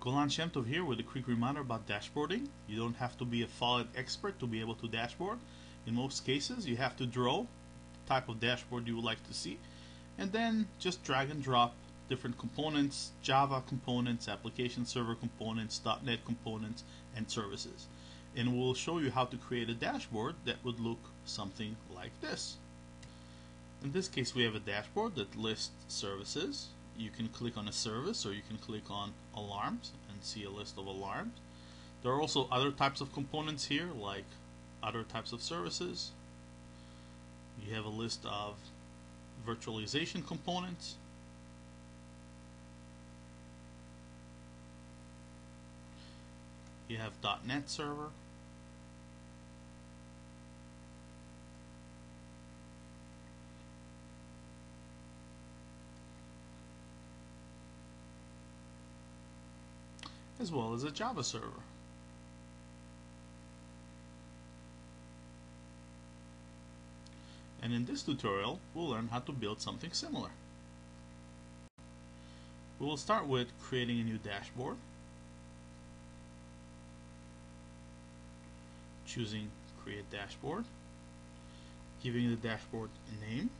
Shem-Tov here with a quick reminder about dashboarding. You don't have to be a Foglight expert to be able to dashboard. In most cases, you have to draw the type of dashboard you would like to see, and then just drag and drop different components, Java components, application server components, .NET components, and services. And we'll show you how to create a dashboard that would look something like this. In this case, we have a dashboard that lists services. You can click on a service, or you can click on alarms and see a list of alarms. There are also other types of components here, like other types of services. You have a list of virtualization components. You have .NET server. As well as a Java server. And in this tutorial, we'll learn how to build something similar. We will start with creating a new dashboard, choosing Create Dashboard, giving the dashboard a name,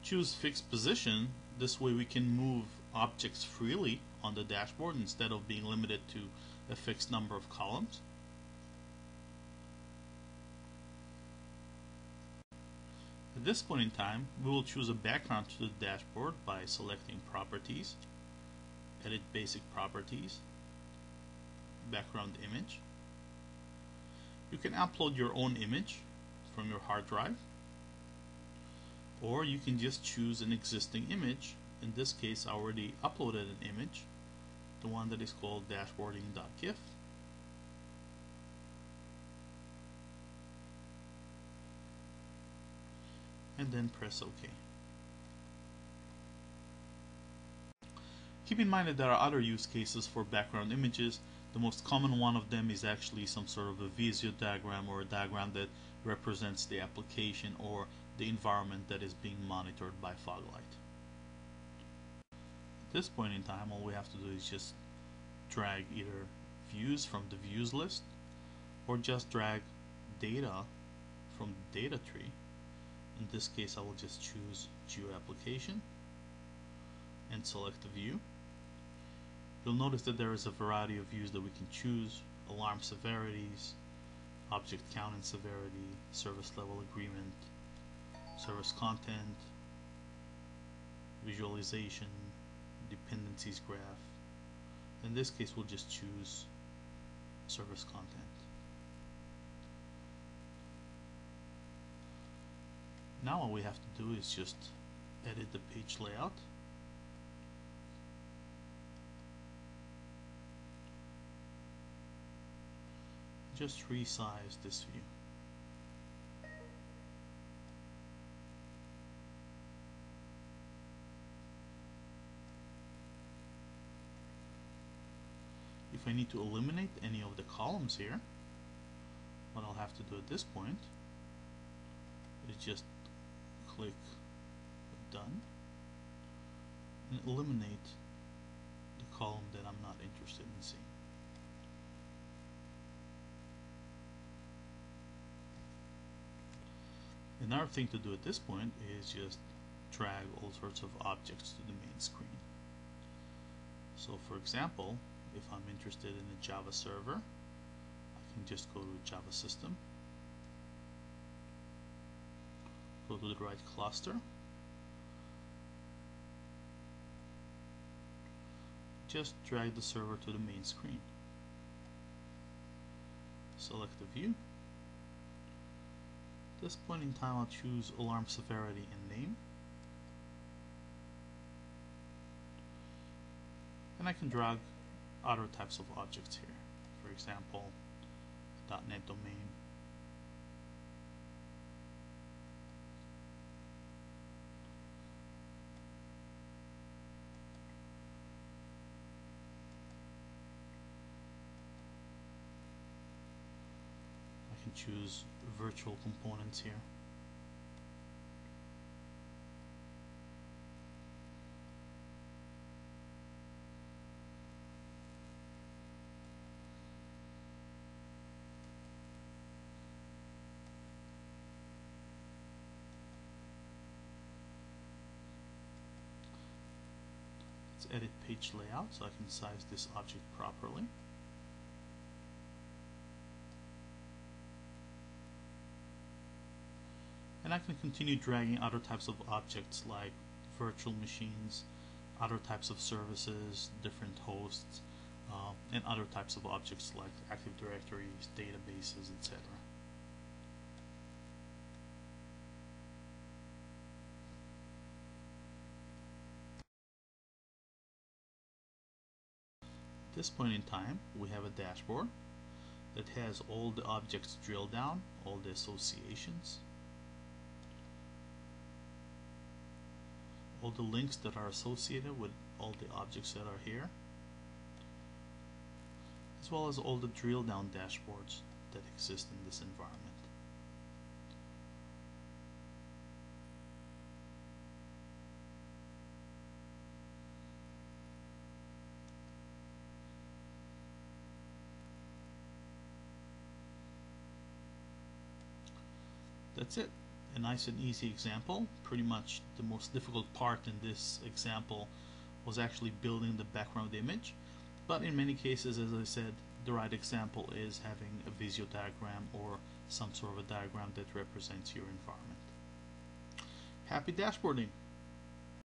choose Fixed Position. This way we can move objects freely on the dashboard instead of being limited to a fixed number of columns. At this point in time, we will choose a background to the dashboard by selecting Properties, Edit Basic Properties, Background Image. You can upload your own image from your hard drive, or you can just choose an existing image. In this case, I already uploaded an image, the one that is called dashboarding.gif. And then press OK. Keep in mind that there are other use cases for background images. The most common one of them is actually some sort of a Visio diagram, or a diagram that represents the application or the environment that is being monitored by Foglight. At this point in time, all we have to do is just drag either views from the views list, or just drag data from the data tree. In this case, I will just choose Geo Application and select the view. You'll notice that there is a variety of views that we can choose: alarm severities, object count and severity, service level agreement, service content, visualization, dependencies graph. In this case, we'll just choose service content. Now all we have to do is just edit the page layout. Just resize this view. If I need to eliminate any of the columns here, what I'll have to do at this point is just click Done and eliminate the column that I'm not interested in seeing. Another thing to do at this point is just drag all sorts of objects to the main screen. So for example, if I'm interested in a Java server, I can just go to Java System, go to the right cluster, just drag the server to the main screen, select the view. At this point in time, I'll choose alarm severity and name, and I can drag other types of objects here. For example, a .NET domain, I can choose virtual components here. Let's edit page layout so I can size this object properly. And I can continue dragging other types of objects like virtual machines, other types of services, different hosts, and other types of objects like Active Directories, databases, etc. At this point in time, we have a dashboard that has all the objects drilled down, all the associations, all the links that are associated with all the objects that are here, as well as all the drill down dashboards that exist in this environment. That's it. A nice and easy example. Pretty much the most difficult part in this example was actually building the background image, but in many cases, as I said, the right example is having a Visio diagram or some sort of a diagram that represents your environment. Happy dashboarding!